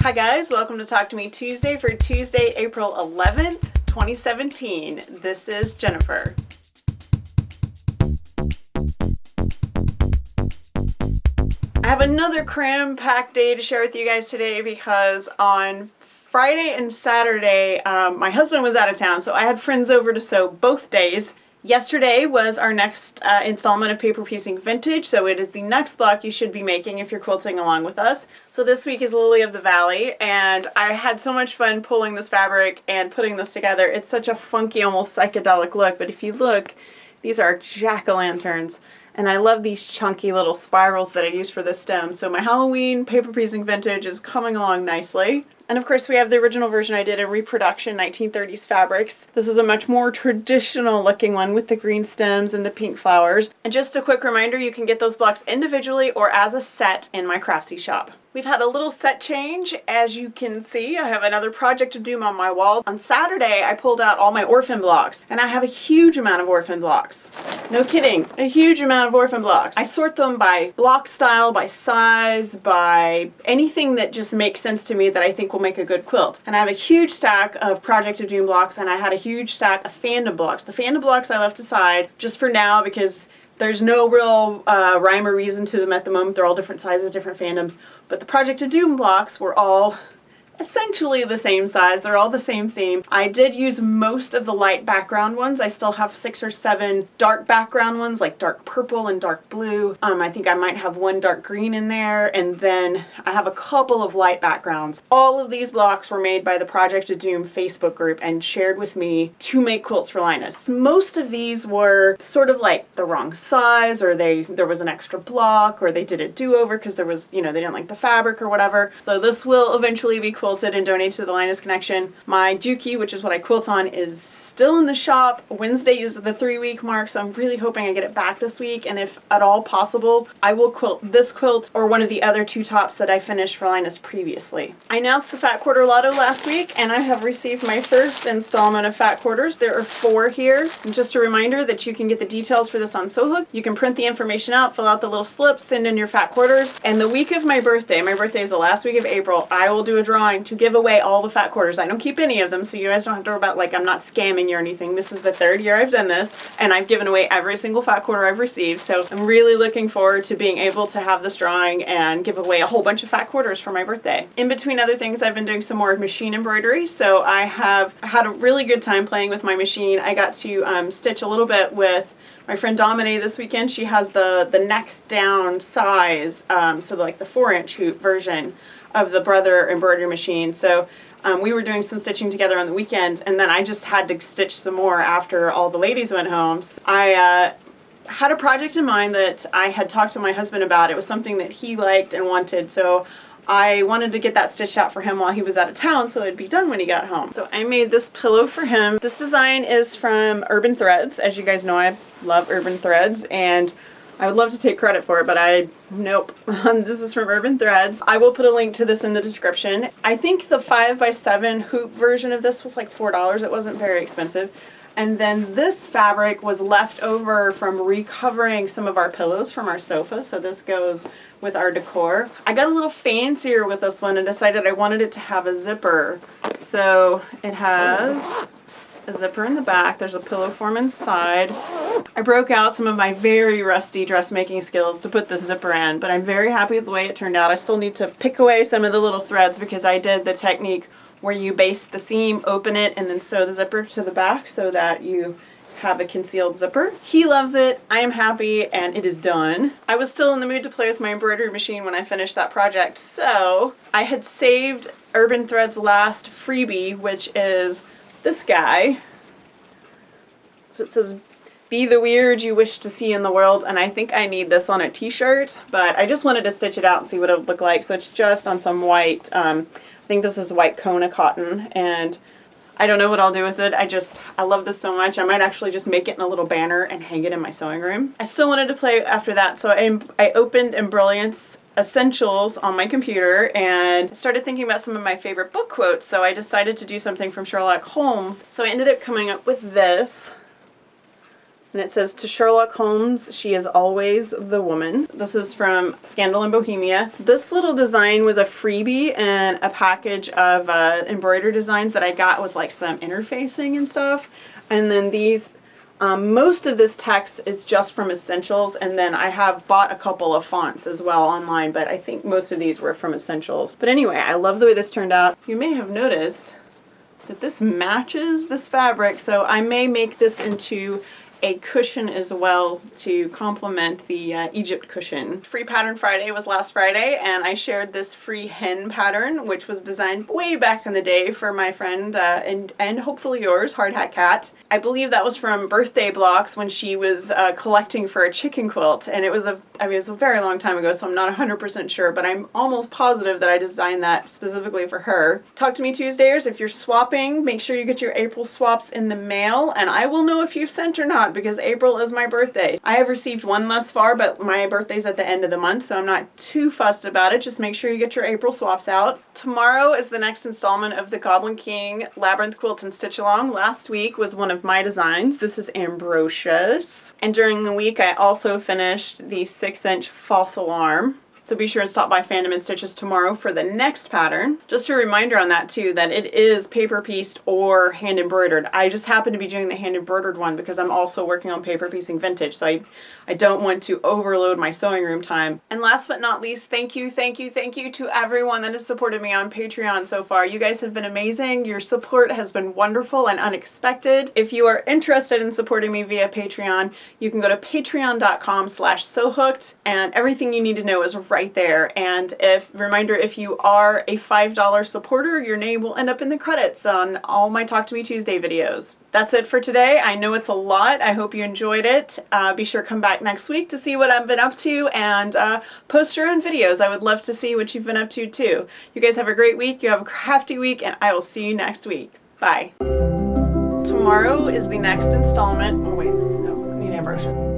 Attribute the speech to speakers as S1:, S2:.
S1: Hi guys, welcome to Talk to Me Tuesday for Tuesday, April 11th, 2017. This is Jennifer. I have another cram-packed day to share with you guys today because on Friday and Saturday, my husband was out of town, so I had friends over to sew both days. Yesterday was our next installment of Paper Piecing Vintage, so it is the next block you should be making if you're quilting along with us. So this week is Lily of the Valley, and I had so much fun pulling this fabric and putting this together. It's such a funky, almost psychedelic look, but if you look, these are jack-o'-lanterns. And I love these chunky little spirals that I use for this stem. So my Halloween Paper Piecing Vintage is coming along nicely. And of course we have the original version I did in reproduction, 1930s fabrics. This is a much more traditional looking one with the green stems and the pink flowers. And just a quick reminder, you can get those blocks individually or as a set in my Craftsy shop. We've had a little set change. As you can see, I have another project of doom on my wall. On Saturday, I pulled out all my orphan blocks, and I have a huge amount of orphan blocks. No kidding, a huge amount of orphan blocks. I sort them by block style, by size, by anything that just makes sense to me that I think will make a good quilt. And I have a huge stack of Project of Doom blocks, and I had a huge stack of fandom blocks. The fandom blocks I left aside just for now because there's no real rhyme or reason to them at the moment. They're all different sizes, different fandoms. But the Project of Doom blocks were all essentially the same size. They're all the same theme. I did use most of the light background ones. I still have 6 or 7 dark background ones, like dark purple and dark blue. I think I might have one dark green in there, and then I have a couple of light backgrounds. All of these blocks were made by the Project of Doom Facebook group and shared with me to make quilts for Linus. Most of these were sort of like the wrong size, or there was an extra block, or they did a do-over because there was, they didn't like the fabric or whatever. So this will eventually be quilted and donated to the Linus Connection. My Juki, which is what I quilt on, is still in the shop. Wednesday is the 3-week mark, so I'm really hoping I get it back this week, and if at all possible, I will quilt this quilt or one of the other 2 tops that I finished for Linus previously. I announced the Fat Quarter Lotto last week, and I have received my first installment of Fat Quarters. There are 4 here. And just a reminder that you can get the details for this on Sewhooked. You can print the information out, fill out the little slips, send in your Fat Quarters, and the week of my birthday is the last week of April, I will do a drawing to give away all the Fat Quarters. I don't keep any of them, so you guys don't have to worry about, like, I'm not scamming you or anything. This is the 3rd year I've done this, and I've given away every single Fat Quarter I've received, so I'm really looking forward to being able to have this drawing and give away a whole bunch of Fat Quarters for my birthday. In between other things, I've been doing some more machine embroidery, so I have had a really good time playing with my machine. I got to stitch a little bit with my friend Domine this weekend. She has the next down size, so like the 4-inch hoop version of the Brother embroidery machine. So we were doing some stitching together on the weekend, and then I just had to stitch some more after all the ladies went home. So I had a project in mind that I had talked to my husband about. It was something that he liked and wanted, so I wanted to get that stitched out for him while he was out of town so it'd be done when he got home. So I made this pillow for him. This design is from Urban Threads. As you guys know, I love Urban Threads, and I would love to take credit for it, but nope. This is from Urban Threads. I will put a link to this in the description. I think the 5x7 hoop version of this was like $4. It wasn't very expensive. And then this fabric was left over from recovering some of our pillows from our sofa, so this goes with our decor. I got a little fancier with this one and decided I wanted it to have a zipper. So it has a zipper in the back. There's a pillow form inside. I broke out some of my very rusty dressmaking skills to put this zipper in, but I'm very happy with the way it turned out. I still need to pick away some of the little threads because I did the technique where you base the seam, open it, and then sew the zipper to the back so that you have a concealed zipper. He loves it, I am happy, and it is done. I was still in the mood to play with my embroidery machine when I finished that project, so I had saved Urban Threads' last freebie, which is this guy. So it says, "Be the weird you wish to see in the world," and I think I need this on a t-shirt, but I just wanted to stitch it out and see what it would look like. So it's just on some white, I think this is white Kona cotton, and I don't know what I'll do with it. I love this so much. I might actually just make it in a little banner and hang it in my sewing room. I still wanted to play after that, so I opened Embrilliance Essentials on my computer and started thinking about some of my favorite book quotes, so I decided to do something from Sherlock Holmes. So I ended up coming up with this. And it says, "To Sherlock Holmes, she is always the woman." This is from Scandal in Bohemia. This little design was a freebie and a package of embroidery designs that I got with like some interfacing and stuff. And then these, most of this text is just from Essentials, and then I have bought a couple of fonts as well online, but I think most of these were from Essentials. But anyway, I love the way this turned out. You may have noticed that this matches this fabric, so I may make this into a cushion as well to complement the Egypt cushion. Free Pattern Friday was last Friday, and I shared this free hen pattern, which was designed way back in the day for my friend and hopefully yours, Hard Hat Cat. I believe that was from Birthday Blocks when she was collecting for a chicken quilt, and it was it was a very long time ago, so I'm not 100% sure, but I'm almost positive that I designed that specifically for her. Talk to me Tuesdayers. If you're swapping, make sure you get your April swaps in the mail, and I will know if you've sent or not, because April is my birthday. I have received one thus far, but my birthday's at the end of the month, so I'm not too fussed about it. Just make sure you get your April swaps out. Tomorrow is the next installment of the Goblin King Labyrinth Quilt and Stitch Along. Last week was one of my designs. This is Ambrosia's. And during the week, I also finished the 6-inch false alarm. So be sure and stop by Fandom and Stitches tomorrow for the next pattern. Just a reminder on that too, that it is paper pieced or hand embroidered. I just happen to be doing the hand embroidered one because I'm also working on paper piecing vintage, so I don't want to overload my sewing room time. And last but not least, thank you to everyone that has supported me on Patreon so far. You guys have been amazing. Your support has been wonderful and unexpected. If you are interested in supporting me via Patreon, you can go to patreon.com/sewhooked, and everything you need to know is right there. And reminder, if you are a $5 supporter, your name will end up in the credits on all my Talk to Me Tuesday videos. That's it for today. I know it's a lot. I hope you enjoyed it. Be sure to come back next week to see what I've been up to, and post your own videos. I would love to see what you've been up to too. You guys have a great week. You have a crafty week, and I will see you next week. Bye. Tomorrow is the next installment. Oh wait, no, I need Ambrosia.